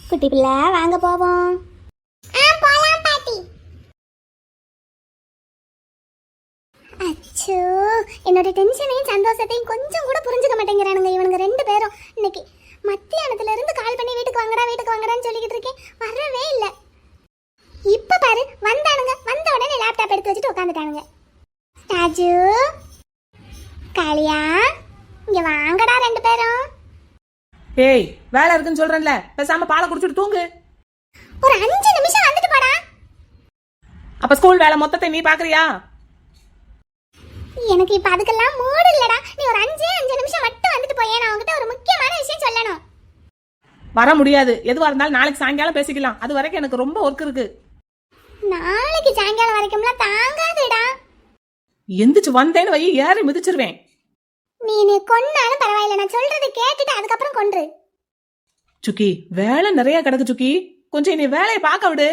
குட்டி பிள்ளை, வாங்க போவோம். போலாம் பாட்டி. அச்சோ, என்னோட டென்ஷனையும் சந்தோஷத்தையும் கொஞ்சம் கூட புரிஞ்சுக்க மாட்டேங்கிறானுங்க இவனுங்க ரெண்டு பேரும். இன்னைக்கு மத்தியானத்துல இருந்து கால் பண்ணி வீட்டுக்கு வாங்கடான்னு சொல்லிக்கிட்டு இருக்கேன், வரவே இல்லை. இப்ப பாரு வந்தானுங்க, வந்த உடனே லேப்டாப் எடுத்து வச்சுட்டு உட்காந்துட்டானுங்க. ராஜு, காளியா, இங்க வாங்கடா ரெண்டு பேரும். ஏய், வேலை இருக்குன்னு சொல்றேன்ல, பேசாம பாலை குடிச்சிட்டு தூங்கு. ஒரு 5 நிமிஷம் வந்துட்டு போடா. அப்ப ஸ்கூல் வேலை மொத்தத்தை நீ பாக்குறியா? எனக்கு இப்ப அதுக்கெல்லாம் மூடு இல்லடா. நீ ஒரு 5 நிமிஷம் மட்டும் வந்துட்டு போயே, நான் உன்கிட்ட ஒரு முக்கியமான விஷயம் சொல்லணும். வர முடியாது, எதுவா இருந்தாலும் நாளைக்கு சாயங்காலம் பேசிக்கலாம். அது வரைக்கும் எனக்கு ரொம்ப ஒர்க் இருக்கு. நாளைக்கு சாயங்காலம் வரைக்கும்லாம் தாங்காதுடா. எந்திரிச்சு வந்தேன்னு வை, ஏறி மிதிச்சிருவேன். நீ கொன்னாலும் பரவாயில்ல, நான் சொல்றதை கேட்டுட்டு அதுக்கப்புறம் கொன்று. சுக்கி, வேலை நிறைய கிடக்கு சுக்கி, கொஞ்சம் நீ வேலையை பார்க்க விடு.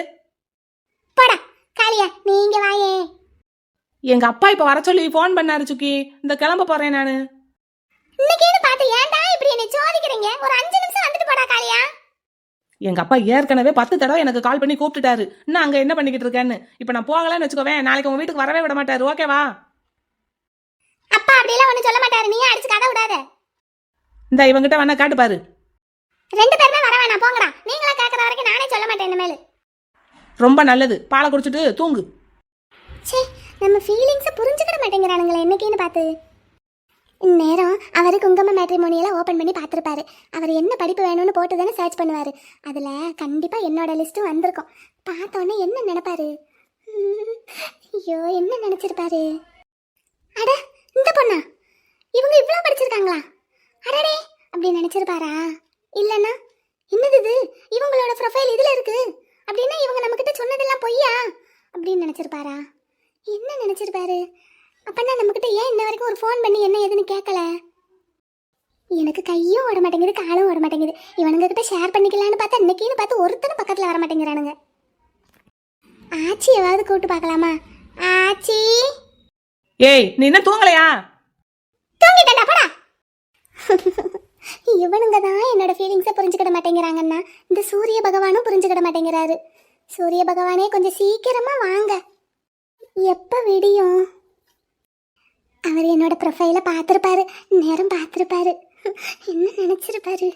போடா காளியா, நீ இங்க வாயே. எங்க அப்பா இப்ப வர சொல்லி போன் பண்ணாரு சுக்கி, இந்த கிளம்ப போறேன் நானு. இன்னைக்குன்னு பார்த்து ஏன்டா இப்படி என்னை சோதிக்கிறீங்க? ஒரு 5 நிமிஷம் வந்துட்டு போடா காளியா. எங்க அப்பா ஏற்கனவே 10 தடவை எனக்கு கால் பண்ணி கூப்பிட்டுட்டாரு, இன்னும் அங்க என்ன பண்ணிக்கிட்டு இருக்கேன்னு. இப்ப நான் போகலன்னு வச்சுக்கோவேன், நாளைக்கு உங்க வீட்டுக்கு வரவே விட மாட்டாரு. ஓகேவா? அப்பா அப்படியெல்லாம் ஒன்னும் சொல்ல மாட்டாரு, நீ அடிச்சு கதை விடாத. இந்த இவங்கிட்ட வேணா காட்டு பாரு. 2 பேருமே வர வேணாம், போங்கடா. நீங்களா கேட்கற வரைக்கும் நானே சொல்ல மாட்டேன் இனிமேல். ரொம்ப நல்லது, பாலை குடிச்சிட்டு தூங்கு. சே, நம்ம ஃபீலிங்ஸை புரிஞ்சுக்கிட மாட்டேங்கிறானுங்களே என்னைக்குன்னு பார்த்து. இந்நேரம் அவர் குங்கும மேட்ரிமோனியெல்லாம் ஓப்பன் பண்ணி பார்த்துருப்பாரு. அவர் என்ன படிப்பு வேணும்னு போட்டு தானே சர்ச் பண்ணுவார். அதில் கண்டிப்பாக என்னோட லிஸ்ட்டும் வந்திருக்கும். பார்த்தோன்னே என்ன நினைப்பாரு? ஐயோ, என்ன நினச்சிருப்பாரு? அட, இந்த பொண்ணா, இவங்க இவ்வளோ படிச்சிருக்காங்களா? அடடே, அப்படி நினச்சிருப்பாரா? இல்லைன்னா என்னது இது, இவங்களோட ப்ரொஃபைல் இதில் இருக்கு அப்படின்னா இவங்க நம்மக்கிட்ட சொன்னதெல்லாம் பொய்யா அப்படின்னு நினச்சிருப்பாரா? என்ன நினச்சிருப்பாரு? அப்பன்னா நம்மக்கிட்ட ஏன் இன்ன வரைக்கும் ஒரு ஃபோன் பண்ணி என்ன ஏதுன்னு கேட்கல? எனக்கு கையும் ஓட மாட்டேங்குது, காலும் ஓட மாட்டேங்குது. இவனுங்க கிட்ட ஷேர் பண்ணிக்கலான்னு பார்த்தா இன்னைக்குன்னு பார்த்து ஒருத்தனும் பக்கத்தில் வர மாட்டேங்கிறானுங்க. ஆச்சி எதாவது கூப்பிட்டு பார்க்கலாமா? ஆச்சி. ஏய், நீ என்ன தூங்கலையா? தூங்கிட்டேன்டா, போடா. இவனுங்க தான் என்னோட ஃபீலிங்ஸை புரிஞ்சுக்கிட மாட்டேங்கிறாங்கன்னா இந்த சூரிய பகவானும் புரிஞ்சுக்கிட மாட்டேங்கிறாரு. சூரிய பகவானே கொஞ்சம் சீக்கிரமா வாங்க. எப்போ விடியும்? அவர் என்னோட ப்ரொஃபைலை பார்த்துருப்பாரு, நேரம் பார்த்துருப்பாரு. என்ன நினச்சிருப்பாரு?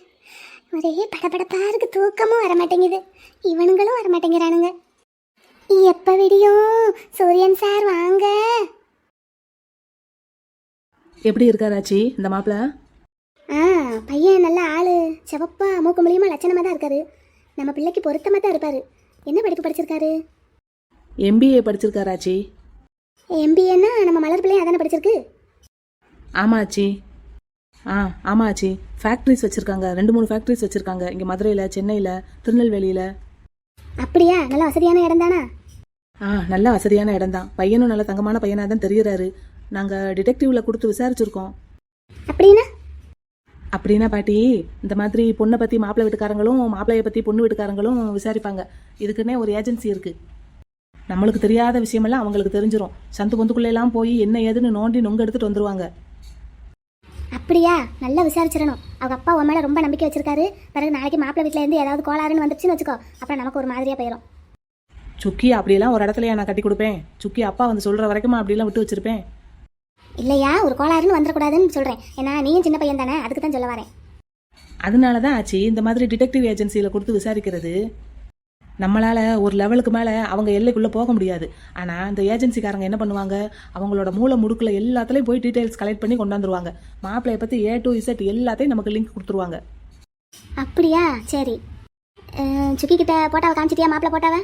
ஒரே படபடப்பா இருக்கு, தூக்கமும் வர மாட்டேங்குது, இவனுங்களும் வர மாட்டேங்கிறானுங்க. எப்போ விடியும்? சூரியன் சார் வாங்க. எப்படி இருக்காராச்சி இந்த மாப்பிள்ள? ஆ பையன் நல்ல ஆளு, செவப்பா மூக்கு மூலியமா லட்சணமாக தான் இருக்காரு. நம்ம பிள்ளைக்கு பொருத்தமாக தான் இருப்பாரு. என்ன படிப்பு படிச்சிருக்காரு? MBA படிச்சிருக்காராச்சி. MBAன்னா நம்ம மலர் பிள்ளையும் அதானே படிச்சிருக்கு? ஆமாச்சி. ஆமாச்சி. ஃபேக்ட்ரிஸ் வச்சுருக்காங்க, 2-3 ஃபேக்ட்ரிஸ் வச்சுருக்காங்க. இங்கே மதுரையில், சென்னையில், திருநெல்வேலியில். அப்படியா? நல்ல வசதியான இடம் தானா? நல்ல வசதியான இடம் தான். பையனும் நல்ல தங்கமான பையனாக தான் தெரிகிறாரு. நாங்கள் டிடெக்டிவில் கொடுத்து விசாரிச்சிருக்கோம். அப்படின்னா பாட்டி, இந்த மாதிரி பொண்ணை பற்றி மாப்பிள்ளை வீட்டுக்காரங்களும் மாப்பிள்ளையை பற்றி பொண்ணு வீட்டுக்காரங்களும் விசாரிப்பாங்க. இதுக்குன்னே ஒரு ஏஜென்சி இருக்குது. நம்மளுக்கு தெரியாத விஷயமெல்லாம் அவங்களுக்கு தெரிஞ்சிடும். சந்து பொந்துக்குள்ளெல்லாம் போய் என்ன ஏதுன்னு நோண்டி நொங்க எடுத்துகிட்டு வந்துடுவாங்க. அப்படியா? நல்லா விசாரிச்சிடணும். அவங்க அப்பா உன் மேலே ரொம்ப நம்பிக்கை வச்சிருக்காரு. பிறகு நாளைக்கு மாப்பிள்ளை வீட்டில் இருந்து ஏதாவது கோளாறுன்னு வந்துச்சுன்னு வச்சுக்கோ, அப்புறம் நமக்கு ஒரு மாதிரியாக போயிடும். சுக்கி அப்படியெல்லாம் ஒரு இடத்துலயா நான் கட்டி கொடுப்பேன்? சுக்கி அப்பா வந்து சொல்கிற வரைக்குமா அப்படிலாம் விட்டு வச்சிருப்பேன்? இல்லையா, ஒரு கோளாறுன்னு வந்துடக்கூடாதுன்னு சொல்கிறேன். ஏன்னா நீயும் சின்ன பையன் தானே, அதுக்கு தான் சொல்ல வரேன். அதனால தான் ஆச்சு இந்த மாதிரி டிடெக்டிவ் ஏஜென்சியில் கொடுத்து விசாரிக்கிறது. நம்மளால் ஒரு லெவலுக்கு மேலே அவங்க எல்லைக்குள்ளே போக முடியாது. ஆனால் இந்த ஏஜென்சிக்காரங்க என்ன பண்ணுவாங்க, அவங்களோட மூளை முடுக்கில் எல்லாத்துலேயும் போய் டீட்டெயில்ஸ் கலெக்ட் பண்ணி கொண்டாந்துருவாங்க. மாப்பிள்ளையை பற்றி A to Z எல்லாத்தையும் நமக்கு லிங்க் கொடுத்துருவாங்க. அப்படியா? சரி. சுக்கி கிட்ட போட்டாவை காமிச்சிட்டியா? மாப்பிள்ளை போட்டாவை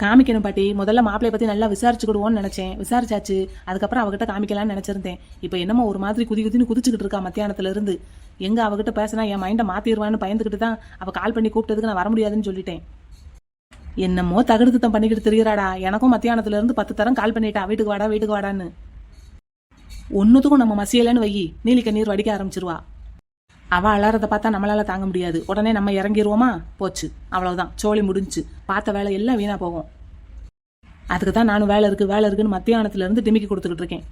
காமிக்கணும் பாட்டி. முதல்ல மாப்பிள்ளையை பற்றி நல்லா விசாரிச்சுக்கிடுவோன்னு நினச்சேன். விசாரிச்சாச்சு. அதுக்கப்புறம் அவகிட்ட காமிக்கலான்னு நினச்சிருந்தேன். இப்போ என்னமோ ஒரு மாதிரி குதின்னு குதிச்சுக்கிட்டு இருக்கா மத்தியானத்துலேருந்து. எங்கே அவகிட்ட பேசினா என் மைண்டை மாற்றிடுவான்னு பயந்துக்கிட்டு தான் அவள் கால் பண்ணி கூப்பிட்டதுக்கு நான் வர முடியாதுன்னு சொல்லிட்டேன். என்னமோ தகுடுத்தம் பண்ணிக்கிட்டு தெரிகிறாடா. எனக்கும் மத்தியானத்துலேருந்து 10 தரம் கால் பண்ணிட்டா, வீட்டுக்கு வாடான்னு. ஒன்றுத்துக்கும் நம்ம மசியலைன்னு வை, நீலிக்க நீர் வடிக்க ஆரம்பிச்சிருவா. அவள் அலறதை பார்த்தா நம்மளால தாங்க முடியாது. உடனே நம்ம இறங்கிடுவோமா? போச்சு, அவ்வளவுதான், சோழி முடிஞ்சு. பார்த்த வேலை எல்லாம் வீணா போகும். அதுக்கு தான் நானும் வேலை இருக்குன்னு மத்தியானத்துலேருந்து டிமிக்கி கொடுத்துக்கிட்டு இருக்கேன்.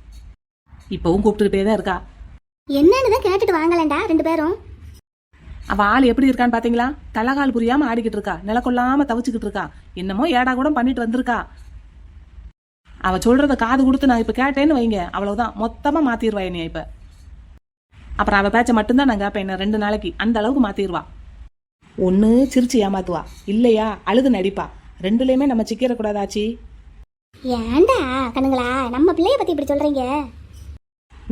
இப்போவும் கூப்பிட்டுக்கிட்டே தான் இருக்கா. என்னன்னு தான் கேட்டுட்டு வாங்கலேண்டா 2 பேரும். அவள் ஆள் எப்படி இருக்கான்னு பார்த்தீங்களா? தலகால் புரியாமல் ஆடிக்கிட்டு இருக்கா, நிலக்கொள்ளாமல் தவிச்சுக்கிட்டு இருக்கா. என்னமோ ஏடா கூட பண்ணிட்டு வந்திருக்கா. அவள் சொல்கிறத காது கொடுத்து நான் இப்போ கேட்டேன்னு வைங்க, அவ்வளவுதான், மொத்தமாக மாற்றிடுவா என்னைய. இப்போ அப்புறம் அவள் பேச்சை மட்டும்தான் நான் கேட்பேன். என்ன 2 நாளைக்கு அந்த அளவுக்கு மாற்றிடுவா. ஒன்று சிரிச்சு ஏமாத்துவா, இல்லையா அழுது நடிப்பா. 2லேயுமே நம்ம சிக்கிடக்கூடாதாச்சி. ஏண்டா கண்ணுங்களா, நம்ம பிள்ளைய பற்றி இப்படி சொல்கிறீங்க?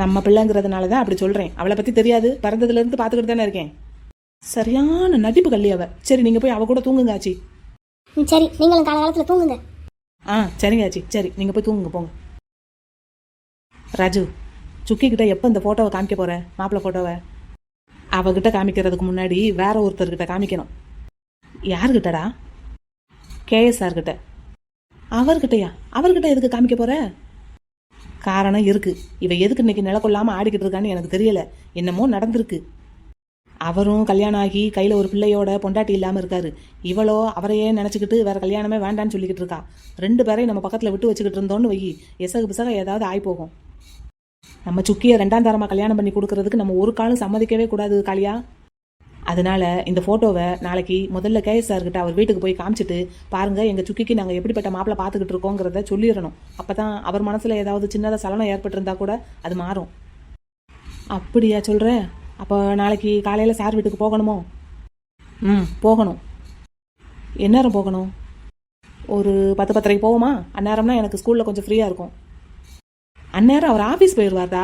நம்ம பிள்ளைங்கிறதுனால தான் அப்படி சொல்கிறேன். அவளை பற்றி தெரியாது, பிறந்ததுலேருந்து பார்த்துக்கிட்டு தானே இருக்கேன். சரியான நடிப்பு கள்ளி அவ. சரி, நீங்கள் போய் அவ கூட தூங்குங்க ஆச்சி. சரி, நீங்களும் காலகாலத்தில் தூங்குங்க. சரிங்க ஆச்சி. சரி, நீங்கள் போய் தூங்குங்க, போங்க. ராஜு, சுக்கி கிட்ட எப்போ இந்த ஃபோட்டோவை காமிக்க போகிற? மாப்பிள்ளை ஃபோட்டோவை அவகிட்ட காமிக்கிறதுக்கு முன்னாடி வேற ஒருத்தர்கிட்ட காமிக்கணும். யாருக்கிட்டடா? KSR கிட்ட. அவர்கிட்டயா? அவர்கிட்ட எதுக்கு காமிக்க போகிற? காரணம் இருக்குது. இவ எதுக்கு இன்னைக்கு நிலக்கொள்ளாமல் ஆடிக்கிட்டு இருக்கான்னு எனக்கு தெரியல. என்னமோ நடந்திருக்கு. அவரும் கல்யாணம் ஆகி கையில் ஒரு பிள்ளையோட பொண்டாட்டி இல்லாமல் இருக்காரு. இவளோ அவரையே நினச்சிக்கிட்டு வேற கல்யாணமே வேண்டான்னு சொல்லிக்கிட்டு இருக்கா. 2 பேரையும் நம்ம பக்கத்தில் விட்டு வச்சுக்கிட்டு இருந்தோன்னு வை, எசகு பிசக ஏதாவது ஆகிப்போகும். நம்ம சுக்கியை 2ஆம் தரமாக கல்யாணம் பண்ணி கொடுக்கறதுக்கு நம்ம ஒரு காலம் சம்மதிக்கவே கூடாது காளியா. அதனால இந்த ஃபோட்டோவை நாளைக்கு முதல்ல KSR கிட்ட அவர் வீட்டுக்கு போய் காமிச்சிட்டு, பாருங்க எங்கள் சுக்கிக்கு நாங்கள் எப்படிப்பட்ட மாப்பிள்ளை பார்த்துக்கிட்டு இருக்கோங்கிறத சொல்லிடணும். அப்போ தான் அவர் மனசில் ஏதாவது சின்னதாக சலனம் ஏற்பட்டிருந்தா கூட அது மாறும். அப்படியா சொல்கிற? அப்போ நாளைக்கு காலையில் சார் வீட்டுக்கு போகணுமோ? போகணும். எந்நேரம் போகணும்? ஒரு 10-10:30 போவோமா? அந்நேரம்னா எனக்கு ஸ்கூலில் கொஞ்சம் ஃப்ரீயாக இருக்கும். அந்நேரம் அவர் ஆஃபீஸ் போயிடுவார்டா.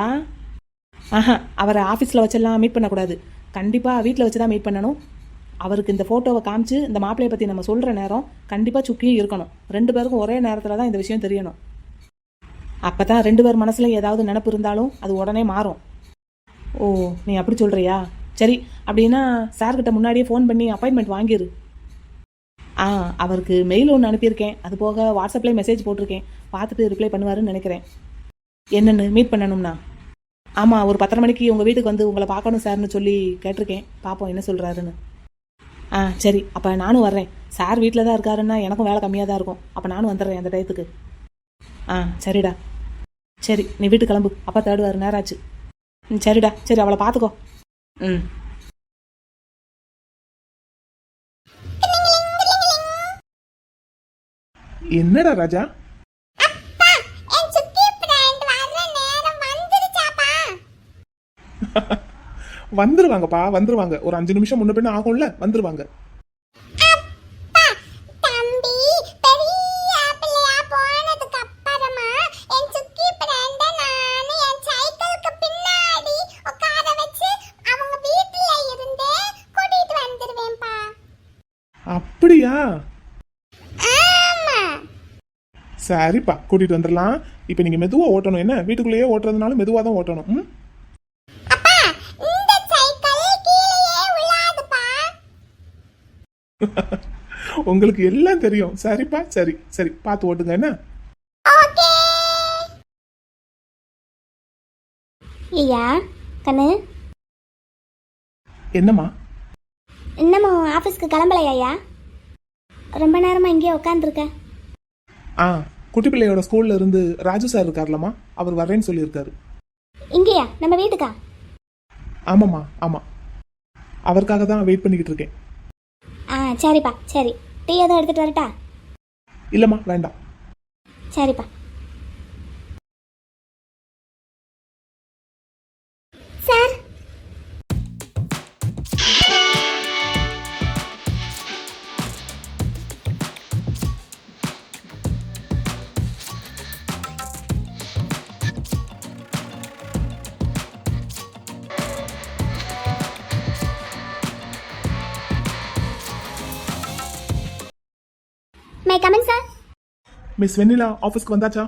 அவரை ஆஃபீஸில் வச்செல்லாம் மீட் பண்ணக்கூடாது. கண்டிப்பாக வீட்டில் வச்சு தான் மீட் பண்ணணும். அவருக்கு இந்த ஃபோட்டோவை காமிச்சு இந்த மாப்பிள்ளையை பற்றி நம்ம சொல்கிற நேரம் கண்டிப்பாக சுக்கியும் இருக்கணும். 2 பேருக்கும் ஒரே நேரத்தில் தான் இந்த விஷயம் தெரியணும். அப்போ தான் 2 பேர் மனசில் ஏதாவது நினப்பு இருந்தாலும் அது உடனே மாறும். ஓ, நீ அப்படி சொல்கிறியா? சரி, அப்படின்னா சார்கிட்ட முன்னாடியே ஃபோன் பண்ணி அப்பாயின்மெண்ட் வாங்கிடு. அவருக்கு மெயில் ஒன்று அனுப்பியிருக்கேன். அது போக வாட்ஸ்அப்லேயே மெசேஜ் போட்டிருக்கேன். பார்த்துட்டு ரிப்ளை பண்ணுவாருன்னு நினைக்கிறேன். என்னென்னு மீட் பண்ணணும்னா? ஆமாம், ஒரு 10:30 மணிக்கு உங்கள் வீட்டுக்கு வந்து உங்களை பார்க்கணும் சார்னு சொல்லி கேட்டிருக்கேன். பார்ப்போம் என்ன சொல்கிறாருன்னு. சரி, அப்போ நானும் வர்றேன். சார் வீட்டில் தான் இருக்காருன்னா எனக்கும் வேலை கம்மியாக தான் இருக்கும். அப்போ நானும் வந்துடுறேன் அந்த டயத்துக்கு. சரிடா. சரி, நீ வீட்டுக்கு கிளம்பு. அப்பா தேடுவார், நேரம் ஆச்சு. சரிடா. சரி, அவளை பார்த்துக்கோ. என்னடா ராஜா? வந்துருவாங்கப்பா, வந்துருவாங்க. ஒரு 5 நிமிஷம் முன்ன பின்ன ஆகும்ல, வந்துருவாங்க. அப்படியா? ஆமா. சரிப்பா, கூட்டிட்டு வந்துடலாம். இப்போ நீங்க மெதுவா ஓட்டணும். என்ன வீட்டுக்குள்ளேயே ஓட்டுறதுனால மெதுவா தான் ஓட்டணும். ம்? அப்பா, இந்த சைக்கிள் கீழேயே விழாதுப்பா. உங்களுக்கு எல்லாம் தெரியும். சரிப்பா, சரி சரி, பார்த்து ஓட்டுங்க. என்ன ஓகே. ஐயா கண்ணு, என்னம்மா? இன்னமும் ஆஃபீஸ்க்கு கிளம்பலையா ஐயா? ரொம்ப நேரமா இங்கேயே உட்காந்துருக்க. ஆ, குட்டி பிள்ளையோட ஸ்கூல்ல இருந்து ராஜு சார் இருக்கார்லம்மா, அவர் வரேன்னு சொல்லியிருக்காரு. இங்கேயா, நம்ம வீட்டுக்கா? ஆமாம்மா, ஆமாம். அவருக்காக தான் வெயிட் பண்ணிக்கிட்டு இருக்கேன். ஆ சரிப்பா, சரி. டீ எதுவும் எடுத்துட்டு வரட்டா? இல்லைம்மா, வேண்டாம். சரிப்பா. Sir, my coming sir. Miss Vennila ஆஃபீஸ்க்கு வந்தாச்சா?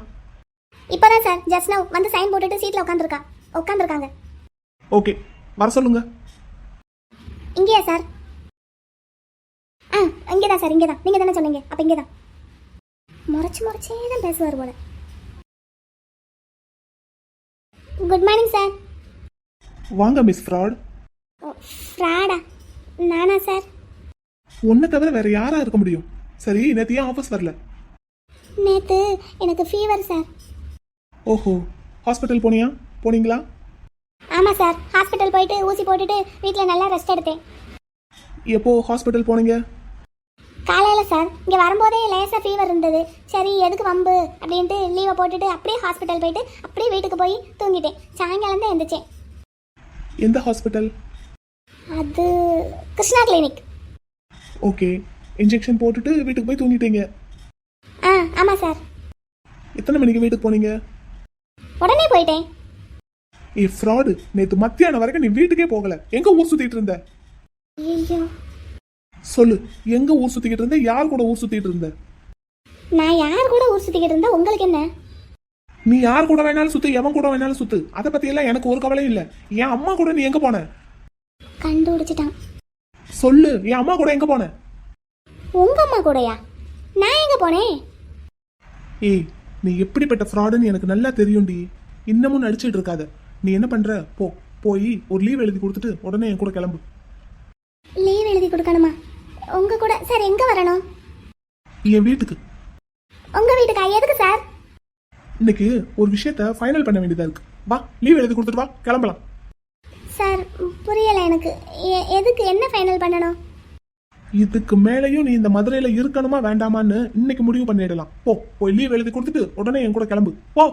இப்போதான் சார், ஜஸ்ட் நவ் வந்து சைன் போட்டுட்டு சீட்ல உட்காந்துருக்காங்க. ஓகே, வர சொல்லுங்க. இங்கேயா சார்? ஆ, இங்கேதான் சார், இங்கேதான். நீங்க தானே சொன்னீங்க, அப்ப இங்கேதான். முறைச்சே தான் பேசுவார் போல. Good morning sir. வாங்க மிஸ் ஃப்ராட். ஃப்ராடா? நானா சார்? உன்னை தவிர வேற யாரா இருக்க முடியும்? சரி, நேற்று ஏன் ஆஃபீஸ் வரல? நேத்து எனக்கு ஃபீவர் சார். ஓஹோ, ஹாஸ்பிட்டல் போனீங்களா? ஆமாம் சார், ஹாஸ்பிட்டல் போயிட்டு ஊசி போட்டுட்டு வீட்டில் நல்லா ரெஸ்ட் எடுத்தேன். எப்போ ஹாஸ்பிட்டல் போனீங்க? காலையில் சார், இங்கே வரும்போதே லேசாக ஃபீவர் இருந்தது. சரி, எதுக்கு வம்பு அப்படின்ட்டு லீவை போட்டுட்டு அப்படியே ஹாஸ்பிட்டல் போயிட்டு அப்படியே வீட்டுக்கு போய் தூங்கிட்டேன். சாயங்காலம் தான் எந்திரிச்சேன். எந்த ஹாஸ்பிட்டல்? அது கிருஷ்ணா கிளினிக். ஓகே, இன்ஜெக்ஷன் போட்டுட்டு வீட்டுக்கு போய் தூங்கிட்டீங்க. ஆ ஆமாம் சார். எத்தனை மணிக்கு வீட்டுக்கு போனீங்க? உடனே போயிட்டேன். ஃப்ராடு, நேற்று மத்தியானம் வரைக்கும் நீ வீட்டுக்கே போகல. எங்க ஊர் சுத்திட்டு இருந்த? ஐயோ, சொல்லு, எங்க ஊர் சுத்திக்கிட்டு இருந்த? யார் கூட ஊர் சுத்திட்டு இருந்த? நான் யார் கூட ஊர் சுற்றிக்கிட்டு இருந்தா உங்களுக்கு என்ன? நீ யார் கூட வேணாலும் சுத்து, எவன் கூட வேணாலும் சுத்து, அதை பத்தி எல்லாம் எனக்கு ஒரு கவலையும் இல்ல. என் அம்மா கூட நீ எங்க போன? கண்டுபிடிச்சிட்டான். சொல்லு, என் அம்மா கூட எங்க போன? உங்க அம்மா கூடயா? நான் எங்க போனேன்? ஏய், நீ எப்படிப்பட்ட ஃப்ராடுன்னு எனக்கு நல்லா தெரியும்டி. இன்னமும் நடிச்சிட்டு இருக்காத. நீ என்ன பண்ற? போய் ஒரு லீவ் எழுதி கொடுத்துட்டு உடனே என் கூட கிளம்பு. லீவ் எழுதி கொடுக்கணுமா? உங்க கூட சார்? எங்க வரணும்? என் வீட்டுக்கு. உங்க வீட்டுக்கா? எதுக்கு சார்? இன்னைக்கு ஒரு விஷயத்த ஃபைனல் பண்ண வேண்டியதா இருக்கு. வா, லீவ் எழுதி கொடுத்துட்டு வா, கிளம்பலாம். சார், புரியல எனக்கு. எதுக்கு? என்ன ஃபைனல் பண்ணணும்? இதுக்கு மேலேயும் நீ இந்த மதுரையில இருக்கணுமா வேண்டாமான்னு இன்னைக்கு முடிவு பண்ணிடலாம். போய் லீவ் எழுதி கொடுத்துட்டு உடனே என் கூட கிளம்பு. போ.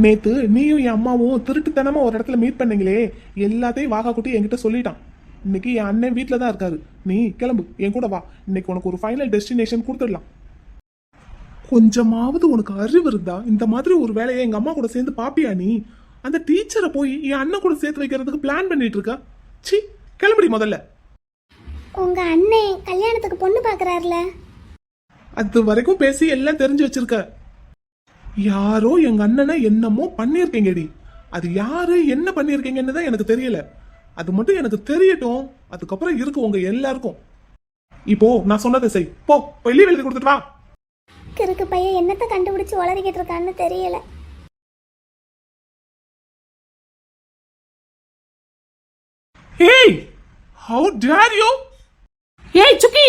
நேத்து நீயும் என் அம்மாவும் திருட்டுத்தனமா ஒரு இடத்துல மீட் பண்ணீங்களே, எல்லாத்தையும் வாகா குட்டி என்கிட்ட சொல்லிட்டான். இன்னைக்கு என் அண்ணன் வீட்டில தான் இருக்காரு. நீ கிளம்பு, என் கூட வா. இன்னைக்கு உனக்கு ஒரு ஃபைனல் டெஸ்டினேஷன் கொடுத்துடலாம். கொஞ்சமாவது உனக்கு அறிவு இருந்தா இந்த மாதிரி ஒரு வேலையை எங்க அம்மா கூட சேர்ந்து பாப்பியா நீ? அந்த டீச்சரை போய் என் அண்ணன் கூட சேர்த்து வைக்கிறதுக்கு பிளான் பண்ணிட்டு இருக்கா? சி, கிளம்புடி முதல்ல. உங்க அண்ணன் கல்யாணத்துக்கு பொண்ணு பாக்குறாருல? அது வரைக்கும் பேசி எல்லாம் தெரிஞ்சு வச்சிருக்க. யாரோ எங்க அண்ணனை என்னமோ பண்ணிருக்கீங்கடி. அது யாரு என்ன பண்ணிருக்கீங்கன்னு தான் எனக்கு தெரியல. அது மட்டும் எனக்கு தெரியட்டும், அதுக்கப்புறம் இருக்கு உங்க எல்லாருக்கும். இப்போ நான் சொன்னதை செய். போய் லீவ் எழுதி கொடுத்துட்டு வா. கிறுக்கு பையன் என்னத்தை கண்டுபிடிச்சு வளரிக்கிட்டு இருக்கான்னு தெரியல. Hey, how dare you? ஏய் சுக்கி,